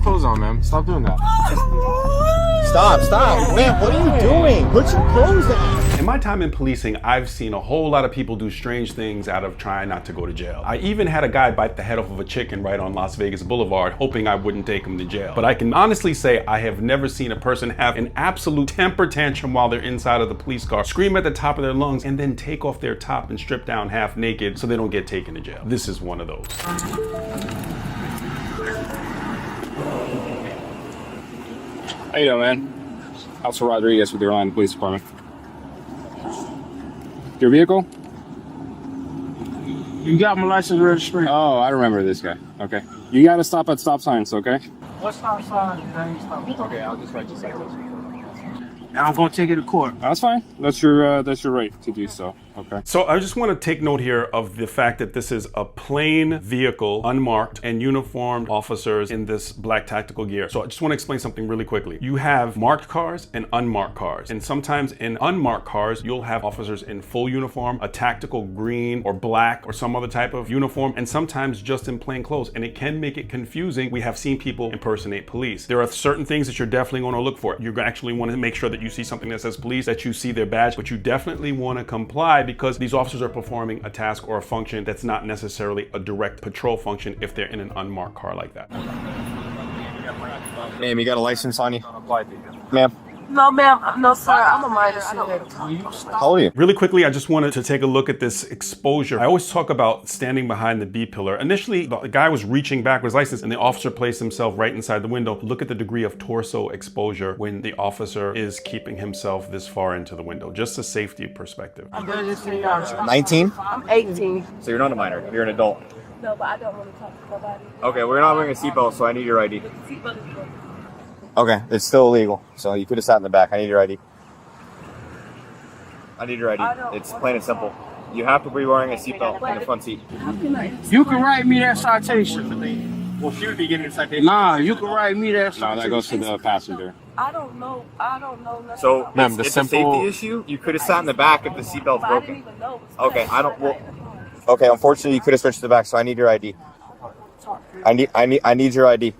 clothes on, ma'am. Stop doing that. Stop. Ma'am, what are you doing? Put your clothes on. In my time in policing, I've seen a whole lot of people do strange things out of trying not to go to jail. I even had a guy bite the head off of a chicken right on Las Vegas Boulevard, hoping I wouldn't take him to jail. But I can honestly say I have never seen a person have an absolute temper tantrum while they're inside of the police car, scream at the top of their lungs, and then take off their top and strip down half naked so they don't get taken to jail. This is one of those. How you doing, man? Officer Rodriguez with the Orlando Police Department. Your vehicle? You got my license registration. Oh, I remember this guy. Okay. You gotta stop at stop signs, okay? What stop sign? Okay, I'll just write you citation. I'm gonna take it to court. That's fine. That's your right to do so. Okay. So I just want to take note here of the fact that this is a plain vehicle, unmarked, and uniformed officers in this black tactical gear. So I just want to explain something really quickly. You have marked cars and unmarked cars. And sometimes in unmarked cars, you'll have officers in full uniform, a tactical green or black or some other type of uniform, and sometimes just in plain clothes. And it can make it confusing. We have seen people impersonate police. There are certain things that you're definitely going to look for. You actually want to make sure that you see something that says police, that you see their badge, but you definitely want to comply because these officers are performing a task or a function that's not necessarily a direct patrol function if they're in an unmarked car like that. Ma'am, you got a license on you? Ma'am? No, ma'am. No, sir. I'm a minor. I don't How old are you? Really quickly, I just wanted to take a look at this exposure. I always talk about standing behind the B pillar. Initially, the guy was reaching back with his license and the officer placed himself right inside the window. Look at the degree of torso exposure when the officer is keeping himself this far into the window. Just a safety perspective. I'm 19? I'm 18. So you're not a minor, you're an adult. No, but I don't want to talk to nobody. Okay, we're not wearing a seatbelt, so I need your ID. Seatbelt is broken. Okay, it's still illegal, so you could have sat in the back. I need your ID. I need your ID. It's plain and simple. You have to be wearing a seatbelt in the front seat. You can write me that citation. Well, she would be getting a citation. Nah, you can write me that No, citation. that goes to the passenger. I don't know nothing. So, Ma'am, it's a safety issue. You could have sat in the back if the seatbelt's I didn't broken. even know. Okay, I don't. Well, okay, unfortunately, you could have switched to the back, so I need your ID. I need your ID.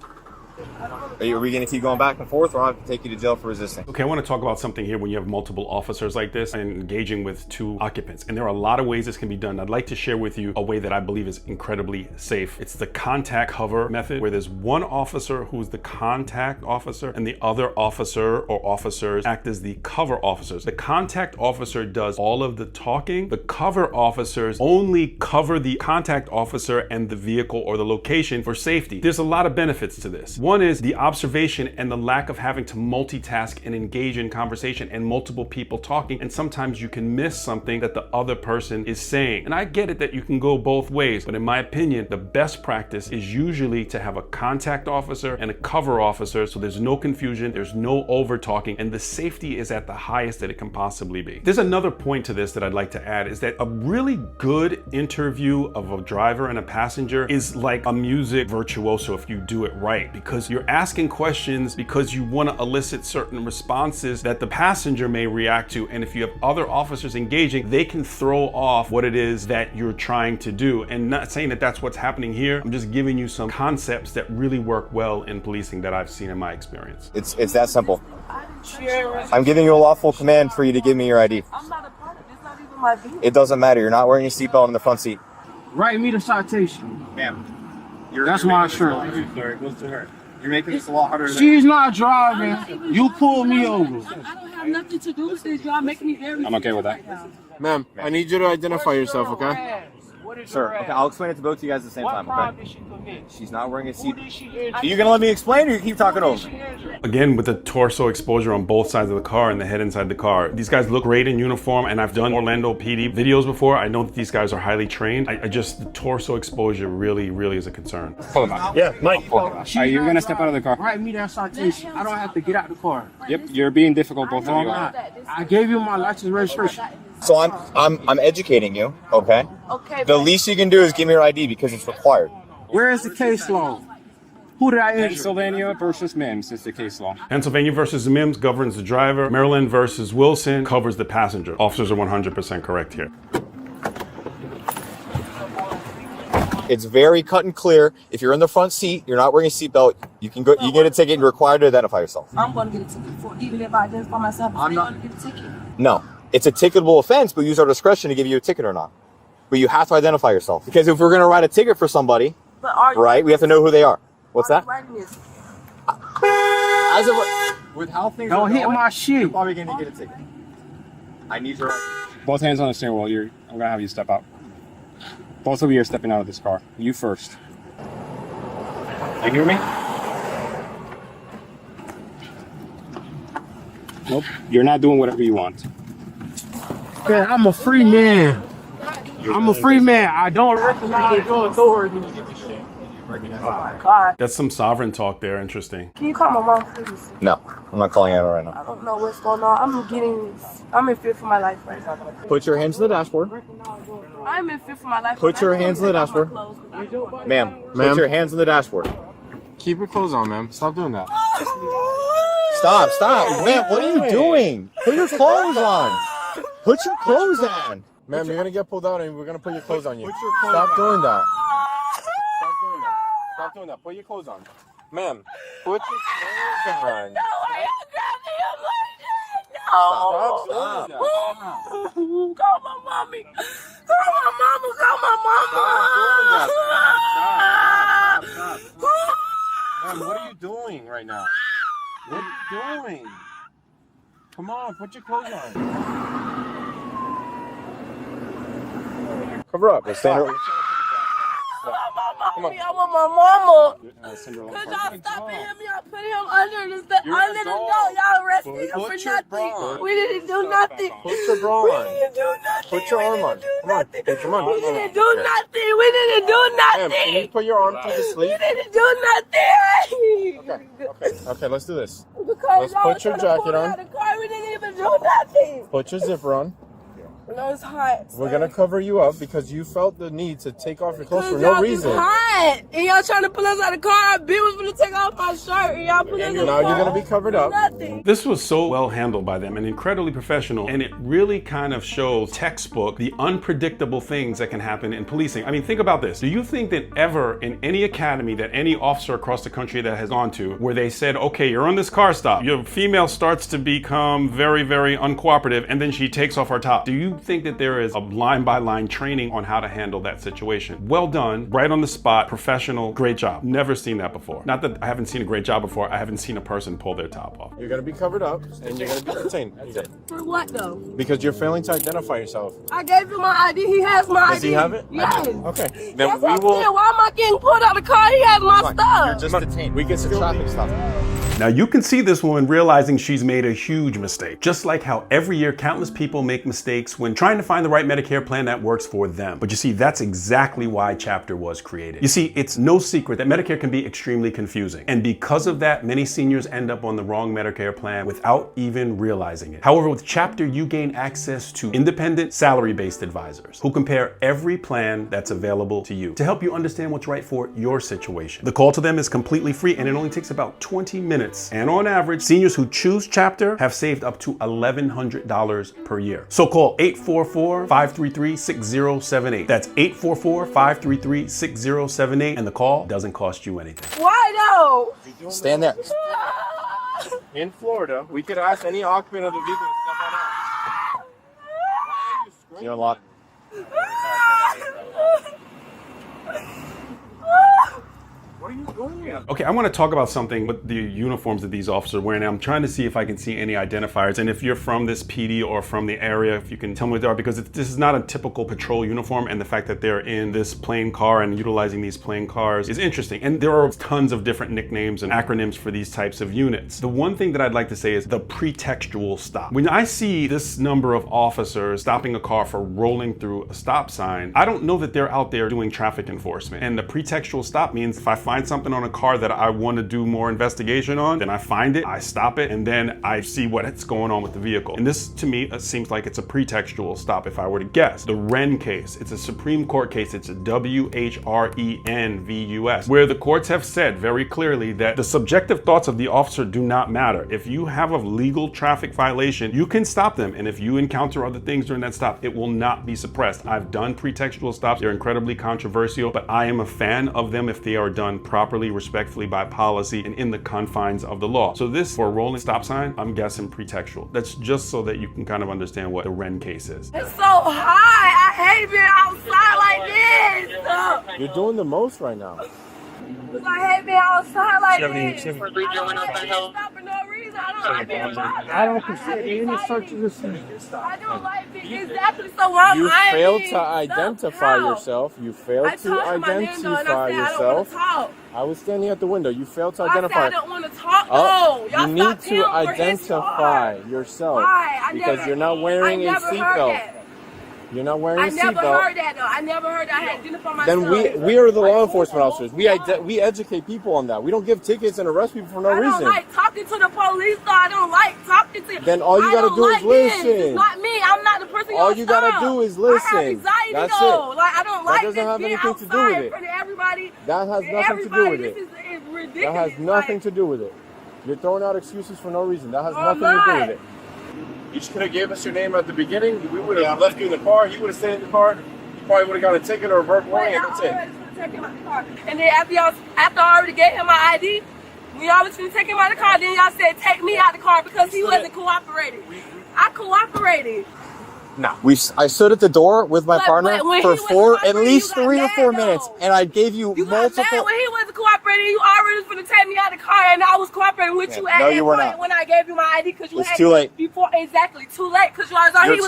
Are we going to keep going back and forth, or I'll have to take you to jail for resisting? Okay, I want to talk about something here when you have multiple officers like this and engaging with two occupants. And there are a lot of ways this can be done. I'd like to share with you a way that I believe is incredibly safe. It's the contact cover method, where there's one officer who's the contact officer and the other officer or officers act as the cover officers. The contact officer does all of the talking. The cover officers only cover the contact officer and the vehicle or the location for safety. There's a lot of benefits to this. One is the observation and the lack of having to multitask and engage in conversation and multiple people talking, and sometimes you can miss something that the other person is saying. And I get it that you can go both ways, but in my opinion, the best practice is usually to have a contact officer and a cover officer, so there's no confusion, there's no over talking, and the safety is at the highest that it can possibly be. There's another point to this that I'd like to add, is that a really good interview of a driver and a passenger is like a music virtuoso if you do it right, because you're asking questions because you want to elicit certain responses that the passenger may react to, and if you have other officers engaging, they can throw off what it is that you're trying to do. And not saying that that's what's happening here, I'm just giving you some concepts that really work well in policing that I've seen in my experience. It's that simple. I'm giving you a lawful command for you to give me your ID. I'm not a part of it. It's not even my vehicle. It doesn't matter. You're not wearing a seatbelt in the front seat. Write me the citation. Ma'am, That's my insurance. Sorry, it goes to her. You're making this a lot harder than She's not driving. You pulled me over. I don't have nothing to do with this. Y'all making me very. I'm okay with that. Ma'am, I need you to identify yourself, okay? Sir, okay, I'll explain it to both of you guys at the same time, crime okay? did she commit? She's not wearing a Who seat. did she injure? Are you gonna let me explain, or you keep talking over? Again, with the torso exposure on both sides of the car and the head inside the car. These guys look great in uniform, and I've done Orlando PD videos before. I know that these guys are highly trained. I just, the torso exposure really is a concern. Pull him out. Yeah, Mike. Alright, you're gonna step out of the car. Write me that citation. I don't have to get out the car. Yep, you're being difficult, both No, of I'm you. not. I gave you my license registration. So I'm educating you, okay? Okay. The least you can do is give me your ID because it's required. Where is the case law? Who did I injure? Pennsylvania versus Mims is the case law. Pennsylvania versus Mims governs the driver. Maryland versus Wilson covers the passenger. Officers are 100% correct here. It's very cut and clear. If you're in the front seat, you're not wearing a seatbelt, you can go. You get a ticket and you're required to identify yourself. I'm going to get a ticket for even if I identify myself. I'm not going to get a ticket. No, it's a ticketable offense, but we use our discretion to give you a ticket or not. But you have to identify yourself because if we're going to write a ticket for somebody, right, we have to know who they are. What's that? As of with how things Don't are hit going, my shit. you're probably going to get a ticket. I need your. Both hands on the steering wheel. I'm gonna have you step out. Both of you are stepping out of this car. You first. You hear me? Nope. You're not doing whatever you want. Man, I'm a free man. I'm a free man. I don't recognize your authority. God. That's some sovereign talk there. Interesting. Can you call my mom, please? No, I'm not calling out right now. I don't know what's going on. I'm in fear for my life right now. Put your hands on the dashboard. I'm in fear for my life. Put your hands on the dashboard. Ma'am, put your hands on the dashboard. Keep your clothes on, ma'am. Stop doing that. Stop. Ma'am, what are you doing? Put your clothes on. Put your clothes on. Ma'am, you're gonna get pulled out and we're gonna put your clothes on you. Put your clothes Stop on. doing that. Stop doing that. Put your clothes on. Ma'am, put your clothes on. No, why you grabbing him like that? Stop No. doing that. Call my mommy. Call my mama. Call my mama. Ma'am, what are you doing right now? What are you doing? Come on, put your clothes on. Cover up. Let's stand up. I want my mama. Cinderella. Could y'all stop him? Y'all put him under the door. Y'all arrested him for nothing. We didn't do nothing. Put your bra We on. didn't do nothing. Put your arm on. Come on. Hey, come on. We didn't do nothing. We didn't do Ma'am, can you nothing. put your arm through the We sleeve? didn't do nothing. Okay, let's do this. Because Let's y'all put your was trying to jacket pull me on. out of the car. We didn't even do nothing. Put your zipper on. No, it's hot. We're gonna cover you up because you felt the need to take off your clothes for Y'all no just reason. hot. And y'all trying to pull us out of the car. Bill was gonna take off my shirt. And y'all put us in the Now car. you're gonna be covered up. Nothing. This was so well handled by them and incredibly professional, and it really kind of shows textbook the unpredictable things that can happen in policing. I mean, think about this. Do you think that ever in any academy that any officer across the country that has gone to, where they said, okay, you're on this car stop, your female starts to become very, very uncooperative, and then she takes off her top. Do you think that there is a line-by-line training on how to handle that situation? Well done, right on the spot, professional, great job. Never seen that before. Not that I haven't seen a great job before, I haven't seen a person pull their top off. You're gonna be covered up and you're gonna be detained. For what though? Because you're failing to identify yourself. I gave him my ID. He has my ID. Does he have it? Yes. Okay. Then That's we what I'm will. saying. Why am I getting pulled out of the car? He has my stuff. You're just detained. We can still traffic be- stop. Now you can see this woman realizing she's made a huge mistake. Just like how every year countless people make mistakes when trying to find the right Medicare plan that works for them. But you see, that's exactly why Chapter was created. You see, it's no secret that Medicare can be extremely confusing. And because of that, many seniors end up on the wrong Medicare plan without even realizing it. However, with Chapter, you gain access to independent salary-based advisors who compare every plan that's available to you to help you understand what's right for your situation. The call to them is completely free and it only takes about 20 minutes. And on average, seniors who choose Chapter have saved up to $1,100 per year. So call 844-533-6078. That's 844-533-6078 and the call doesn't cost you anything. Why though? Stand there. In Florida, we could ask any occupant of the vehicle to step on out. You're unlocked. What are you doing? Okay, I want to talk about something with the uniforms that these officers are wearing. I'm trying to see if I can see any identifiers. And if you're from this PD or from the area, if you can tell me what they are, because this is not a typical patrol uniform. And the fact that they're in this plain car and utilizing these plain cars is interesting. And there are tons of different nicknames and acronyms for these types of units. The one thing that I'd like to say is the pretextual stop. When I see this number of officers stopping a car for rolling through a stop sign, I don't know that they're out there doing traffic enforcement. And the pretextual stop means if I find find something on a car that I want to do more investigation on, then I find it, I stop it, and then I see what's going on with the vehicle. And this, to me, seems like it's a pretextual stop if I were to guess. The Wren case, it's a Supreme Court case. It's a WHREN v. US, where the courts have said very clearly that the subjective thoughts of the officer do not matter. If you have a legal traffic violation, you can stop them. And if you encounter other things during that stop, it will not be suppressed. I've done pretextual stops. They're incredibly controversial, but I am a fan of them if they are done properly, respectfully, by policy, and in the confines of the law. So this, for a rolling stop sign, I'm guessing pretextual. That's just so that you can kind of understand what the Wren case is. It's so hot. I hate being outside like this. You're doing the most right now. I hate being outside like this. I don't like being stopped for no reason. I don't like being bothered. I don't consider any search of the seizures. I don't like being exactly so wrong. You failed to identify yourself. You failed to identify yourself. I was standing at the window. You failed to identify. I don't want to talk. Oh, you need to identify yourself because you're not wearing a seatbelt. You're not wearing a seatbelt. I never heard that though. I never heard that. I had identified myself. Then we are the law enforcement officers. We educate people on that. We don't give tickets and arrest people for no reason. I don't like talking to the police though. I don't like talking to. Then all you gotta do is listen. It's not me. I'm not the person. All you gotta do is listen. I have anxiety That's though. it. Like I don't like that doesn't have anything to do with it. Everybody. That has nothing to do with it. This is ridiculous. That has nothing to do with it. You're throwing out excuses for no reason. That has nothing to do with it. You just could have gave us your name at the beginning. We would have left you in the car. You would have stayed in the car. You probably would have got a ticket or a verbal warning, and that's it. And then after I already gave him my ID, we always finna take him out of the car. Then y'all said take me out of the car because he wasn't cooperating. I cooperated. No. I stood at the door with my partner for at least 3 or 4 minutes, and I gave you multiple. When he wasn't cooperating, you already was finna take me out of the car, and I was cooperating with you. No, you were not. When I gave you my ID, because you had too late. Before exactly too late, because you was already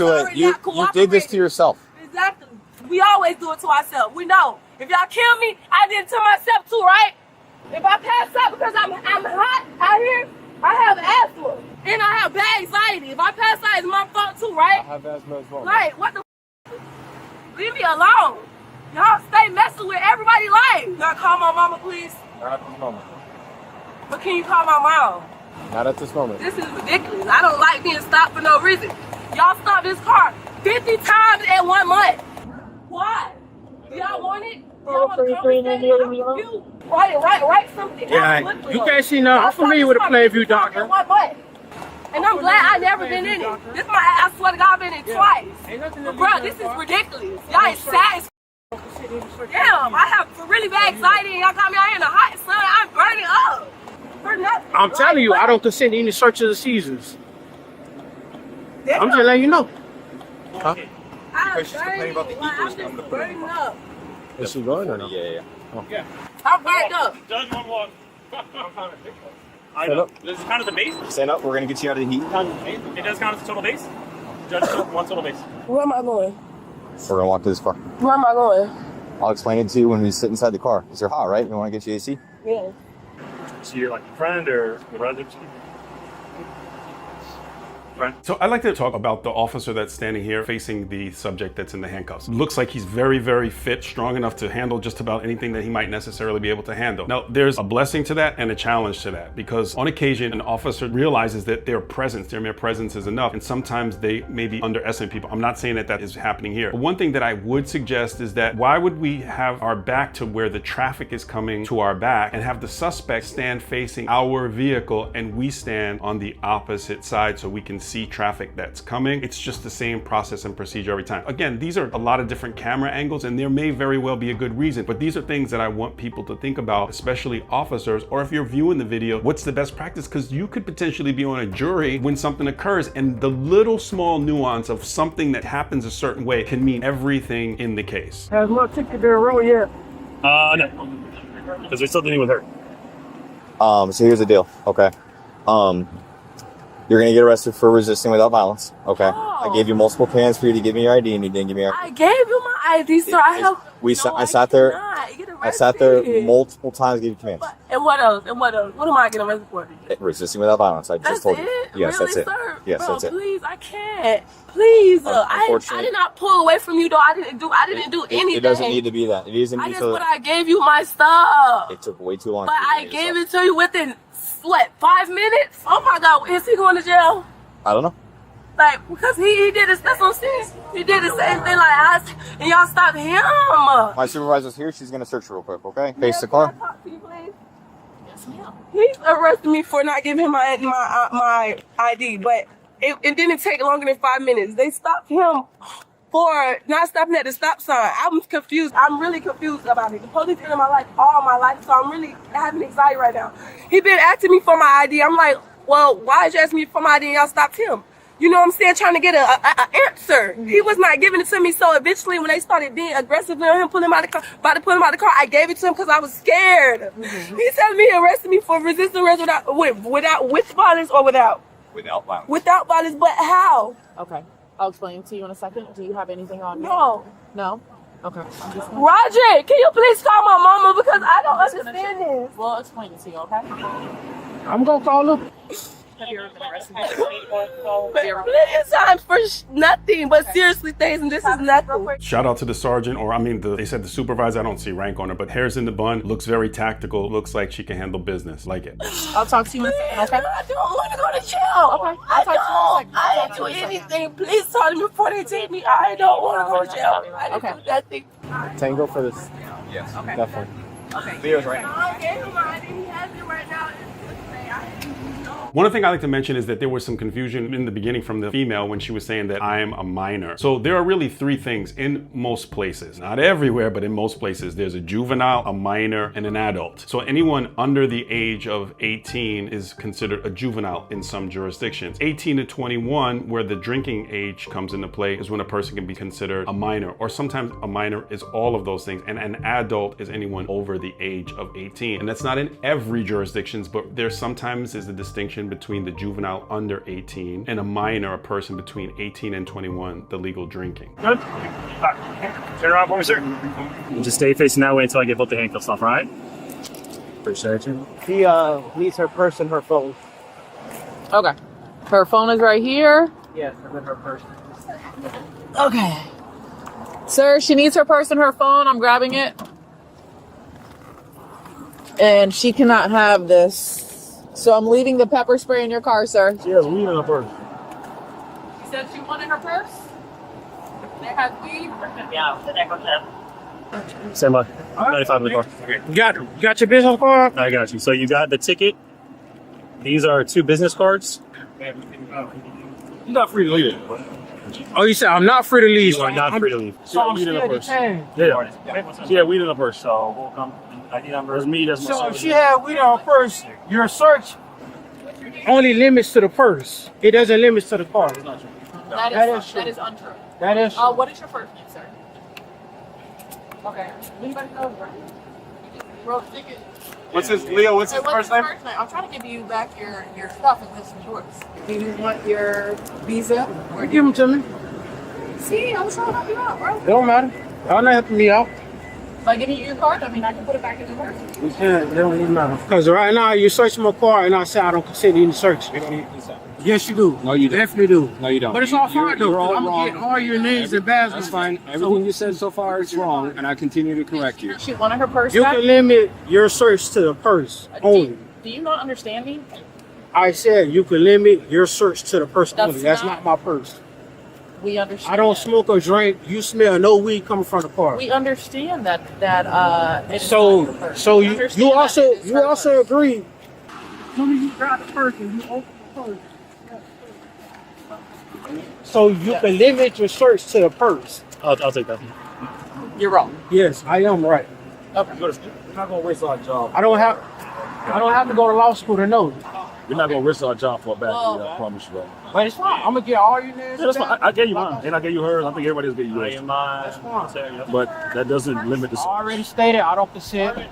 not cooperating. You did this to yourself. Exactly. We always do it to ourselves. We know. If y'all kill me, I did it to myself too, right? If I pass out because I'm hot out here, I have asthma. And I have bad anxiety. If I pass out, it's my fault too, right? I have asthma as well. Like, what the leave me alone. Y'all stay messing with everybody's life. Y'all call my mama, please? Not at this moment. But can you call my mom? Not at this moment. This is ridiculous. I don't like being stopped for no reason. Y'all stopped this car 50 times in 1 month. Why? Do y'all want it? Y'all want to write something. Yeah, you can't see now. I'm familiar with the Plainview doctor. And I'm glad I never been in it. I swear to God, I've been in it twice. But bro, this is ridiculous. Y'all is sad as damn, I have really bad anxiety and y'all got me out here in the hot sun. I'm burning up. For nothing. I'm telling you, I don't consider any search of the seizures. I'm just letting you know. Huh? I'm just burning up. Is she going or not? Yeah. I'm burned up. Judge 1-1. I know. This is kind of the base. Stand up. We're going to get you out of the heat. It does count as a total base. Judge 1 total base. Where am I going? We're going to walk to this car. Where am I going? I'll explain it to you when we sit inside the car. Because you're hot, right? You want to get you AC? Yeah. So you're like a friend or a relative? Right. So I'd like to talk about the officer that's standing here facing the subject that's in the handcuffs. Looks like he's very, very fit, strong enough to handle just about anything that he might necessarily be able to handle. Now, there's a blessing to that and a challenge to that, because on occasion, an officer realizes that their mere presence is enough, and sometimes they may be underestimating people. I'm not saying that that is happening here. But one thing that I would suggest is that why would we have our back to where the traffic is coming to our back and have the suspect stand facing our vehicle and we stand on the opposite side so we can see traffic that's coming? It's just the same process and procedure every time. Again, these are a lot of different camera angles and there may very well be a good reason, but these are things that I want people to think about, especially officers, or if you're viewing the video, what's the best practice? Because you could potentially be on a jury when something occurs, and the little small nuance of something that happens a certain way can mean everything in the case. Has my ticket been rolled yet? No. Because we're still dealing with her. So here's the deal, okay? You're gonna get arrested for resisting without violence, okay? Oh. I gave you multiple commands for you to give me your ID, and you didn't give me your ID. I gave you my ID, sir. I sat there. I sat there multiple times, gave you commands. But And what else? And what else? What am I getting arrested for? Resisting without violence. I That's just told it? you. Yes, really, that's it. Sir? Yes, Bro, that's it. please, I can't. Please, I Unfortunately- did not pull away from you, though. I didn't do anything. It doesn't need to be that. It isn't. I gave you my stuff. It took way too long. But I gave it to you within, what, 5 minutes? Oh my God, is he going to jail? I don't know. Like, because he did it, that's what I'm saying. He did the same thing like us, and y'all stopped him. My supervisor's here. She's gonna search real quick. Okay. Face the car. Can I talk to you, please? Yes, ma'am. He's arrested me for not giving him my ID, but it didn't take longer than 5 minutes. They stopped him for not stopping at the stop sign. I'm confused. I'm really confused about it. The police been in my life all my life, so I'm really having anxiety right now. He been asking me for my ID. I'm like, well, why did you ask me for my ID and y'all stopped him? You know what I'm saying? Trying to get an answer. He was not giving it to me, so eventually when they started being aggressive on him, pulling him out of the car, about to pull him out of the car, I gave it to him because I was scared. He telling me he arrested me for resisting arrest with violence or without? Without violence. Without violence, but how? Okay. I'll explain it to you in a second. Do you have anything on you? No. No? Okay. I'm just gonna... Roderick, can you please call my mama because I don't understand this. We'll explain it to you, okay? I'm gonna call her. Have you ever been arrested? Plenty of times for nothing, but seriously things, and this is nothing. Shout out to the sergeant, or they said the supervisor. I don't see rank on her, but hair's in the bun, looks very tactical, looks like she can handle business. Like it. I'll talk to you in a second, okay? I don't want to go to jail. Okay. I didn't do anything. Please tell me before they take me. I don't want to go to jail. I didn't do nothing. Tango for this. Yes. Okay. Definitely. Okay. Leo's right. I gave him my ID. He has it right now. One thing I like to mention is that there was some confusion in the beginning from the female when she was saying that I am a minor. So there are really three things in most places, not everywhere, but in most places. There's a juvenile, a minor, and an adult. So anyone under the age of 18 is considered a juvenile in some jurisdictions. 18 to 21, where the drinking age comes into play, is when a person can be considered a minor, or sometimes a minor is all of those things, and an adult is anyone over the age of 18. And that's not in every jurisdictions, but there sometimes is a distinction between the juvenile under 18 and a minor, a person between 18 and 21, the legal drinking. Good. Turn around for me, sir. Just stay facing that way until I get both the handcuffs off, all right? Appreciate you. She needs her purse and her phone. Okay. Her phone is right here. Yes, and then her purse. Okay. Sir, she needs her purse and her phone. I'm grabbing it. And she cannot have this. So I'm leaving the pepper spray in your car, sir. She has weed in her purse. You said she wanted her purse? They have weed? Yeah, stand by. 95 in the car. Okay. You got your business card? I got you. So you got the ticket. These are 2 business cards. You're not free to leave it. Oh, you said I'm not free to leave. You are not free to leave. So I'm weed in her still purse. detained. Yeah. She had weed in her purse, so we'll come. ID number is me. That's my So if service. she had weed on her purse, your search only limits to the purse. It doesn't limit to the car. That is untrue. That is true. What is your first name, sir? Okay. Anybody knows, right? You just wrote a ticket. What's his What's his first name? I'm trying to give you back your stuff and this is yours. Do you want your visa? Or Give them to me. See, I'm trying to help you out, bro. It don't matter. Y'all not helping me out. By giving you your card, I mean, I can put it back in the purse. You can't. It don't even matter. Because right now you're searching my car and I say I don't consider you to search. You don't need consent. Yes, you do. No, you don't. Definitely do. No, you don't. But it's all You're- fine though. you're all 'cause I'm wrong. getting all your names and badges. That's fine. Everything you said so far is wrong, and I continue to correct you. She wanted her purse You back. can limit your search to the purse only. Do you not understand me? I said you can limit your search to the purse That's only. That's not- not my purse. We understand. I don't smoke or drink. You smell no weed coming from the car. We understand that it's So, not your purse. so We you understand also that it is her purse. agree. Let me grab the purse and you open the purse. So you can limit your search to the purse. I'll take that. You're wrong. Yes, I am right. Okay. We're not gonna waste our job. I don't have to go to law school to know. We're not gonna risk our job for a bad Well, deed, I promise you that. But it's fine. I'm gonna get all your names. Yeah, that's fine. I gave you mine, and I gave you hers. I think everybody else gave you hers. That's fine. But that doesn't limit the. I already stated I don't consent.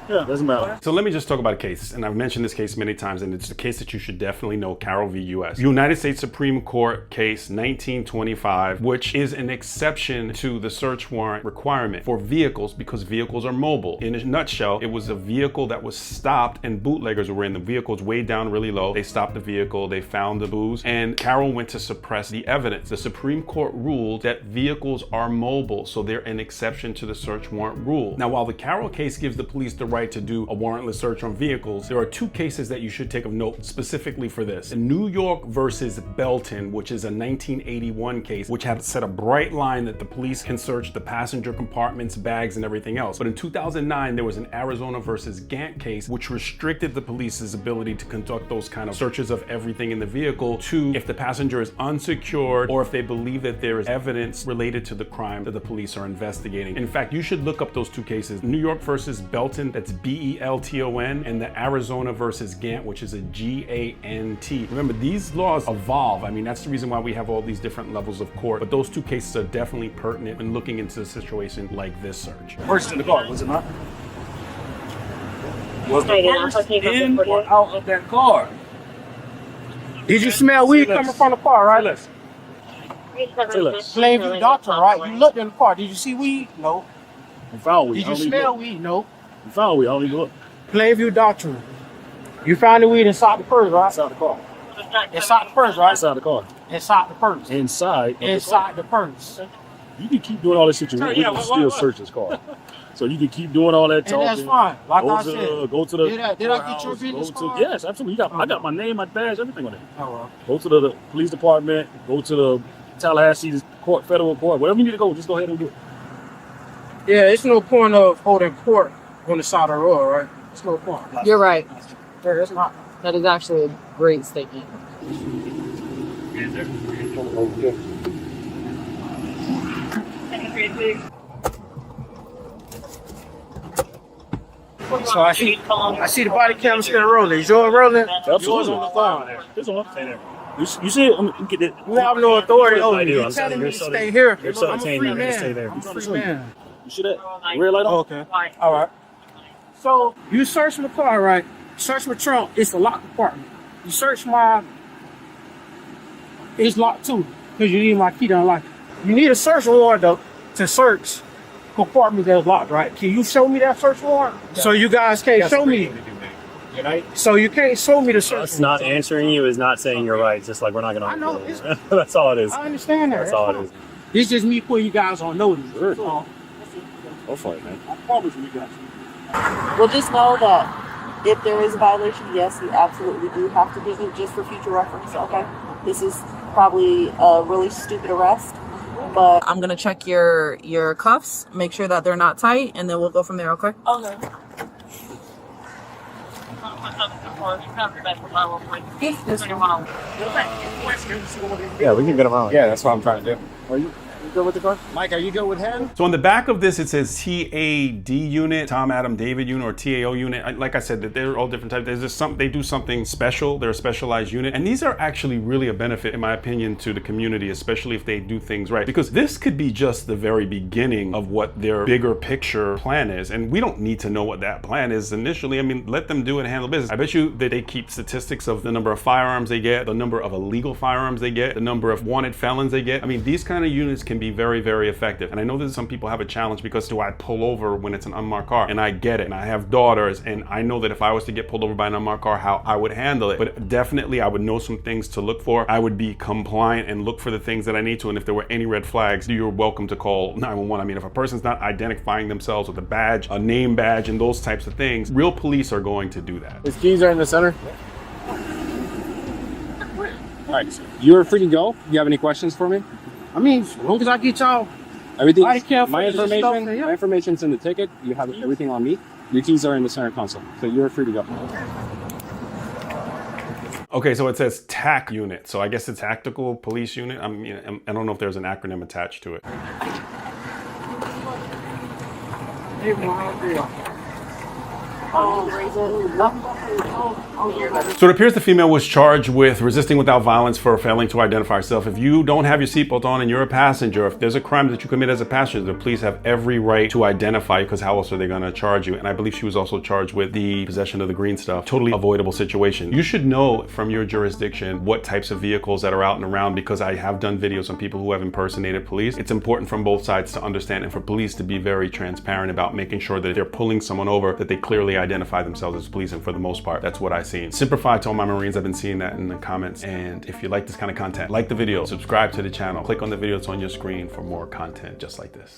Yeah, doesn't matter. So let me just talk about a case, and I've mentioned this case many times, and it's a case that you should definitely know, Carroll v. U.S. United States Supreme Court case 1925, which is an exception to the search warrant requirement for vehicles because vehicles are mobile. In a nutshell, it was a vehicle that was stopped and bootleggers were in. The vehicle's way down really low. They stopped the vehicle, they found the booze, and Carroll went to suppress the evidence. The Supreme Court ruled that vehicles are mobile, so they're an exception to the search warrant rule. Now, while the Carroll case gives the police the right to do a warrantless search on vehicles, there are two cases that you should take of note specifically for this. New York versus Belton, which is a 1981 case, which had set a bright line that the police can search the passenger compartments, bags, and everything else. But in 2009, there was an Arizona versus Gant case, which restricted the police's ability to conduct those kind of searches of everything in the vehicle to if the passenger is unsecured or if they believe that there is evidence related to the crime that the police are investigating. In fact, you should look up those two cases. New York versus Belton, that's B-E-L-T-O-N, and the Arizona versus Gant, which is a G-A-N-T. Remember, these laws evolve. I mean, that's the reason why we have all these different levels of court, but those two cases are definitely pertinent when looking into a situation like this search. First in the car, was it not? Was the first in or out of that car? Did you smell weed coming from the car, right? Say less. Plainview doctrine, right? You looked in the car. Did you see weed? No. You found weed. Did you smell weed? No. You found weed. I don't even look. Plainview doctrine. You found the weed inside the purse, right? Inside the car. Inside the purse, right? Inside the car. Inside the purse. Inside the purse. You can keep doing all this shit you want. We can still search this car. So you can keep doing all that talking. And that's fine. Like I said. Go to the. Did I get your business card? Yes, absolutely. I got my name, my badge, everything on it. Oh, well. Go to the police department. Go to the Tallahassee court, federal court, whatever you need to go. Just go ahead and do it. Yeah, it's no point of holding court on the side of the road, right? It's no point. You're right. Yeah, it's not. That is actually a great statement. So I see the body camera still rolling. Is yours rolling? Absolutely. Yours on the phone. It's on. Stay there. You see it? Get it. You have no authority over I me. do. You're telling me to stay here. You're so I'm a free detained. man. Stay there. I'm a free man. You see that? Red light on? Okay. All right. So you search my car, right? Search my trunk. It's a locked compartment. You search my. It's locked too, because you need my key to unlock it. You need a search warrant though to search compartment that's locked, right? Can you show me that search warrant? So you guys can't show me. So you can't show me the search. Us not answering you is not saying you're right. Just like we're not gonna. I know. That's all it is. I understand that. That's all it is. It's just me putting you guys on notice. Sure. So, Go for it, man. I promise you guys. Well, just know that if there is a violation, yes, you absolutely do have to give it just for future reference, okay? This is probably a really stupid arrest, but I'm going to check your cuffs, make sure that they're not tight, and then we'll go from there, okay? Okay. Yeah, we can get them out. Yeah, that's what I'm trying to do. Are you good with the car? Mike, are you good with him? So on the back of this, it says TAD unit, Tom, Adam, David unit, or TAO unit. Like I said, that they're all different types. There's just they do something special. They're a specialized unit. And these are actually really a benefit, in my opinion, to the community, especially if they do things right. Because this could be just the very beginning of what their bigger picture plan is. And we don't need to know what that plan is initially. I mean, let them do it and handle business. I bet you that they keep statistics of the number of firearms they get, the number of illegal firearms they get, the number of wanted felons they get. I mean, these kind of units can be very, very effective. And I know that some people have a challenge because do I pull over when it's an unmarked car? And I get it. And I have daughters, and I know that if I was to get pulled over by an unmarked car, how I would handle it. But definitely I would know some things to look for. I would be compliant and look for the things that I need to. And if there were any red flags, you're welcome to call 911. I mean, if a person's not identifying themselves with a badge, a name badge, and those types of things, real police are going to do that. His keys are in the center. All right, you're free to go. Do you have any questions for me? I mean, as long as I get y'all. Everything. I can't My find information. stuff, yeah. My information's in the ticket. You have everything on me. Your keys are in the center console, so you're free to go. Okay, so it says TAC unit. So I guess it's tactical police unit. I mean, I don't know if there's an acronym attached to it. So it appears the female was charged with resisting without violence for failing to identify herself. If you don't have your seatbelt on and you're a passenger, if there's a crime that you commit as a passenger, the police have every right to identify you, because how else are they going to charge you? And I believe she was also charged with the possession of the green stuff. Totally avoidable situation. You should know from your jurisdiction what types of vehicles that are out and around, because I have done videos on people who have impersonated police. It's important from both sides to understand, and for police to be very transparent about making sure that if they're pulling someone over, that they clearly identify themselves as police. And for the most part, that's what I've seen. Simplify to all my Marines. I've been seeing that in the comments. And if you like this kind of content, like the video, subscribe to the channel, click on the video that's on your screen for more content just like this.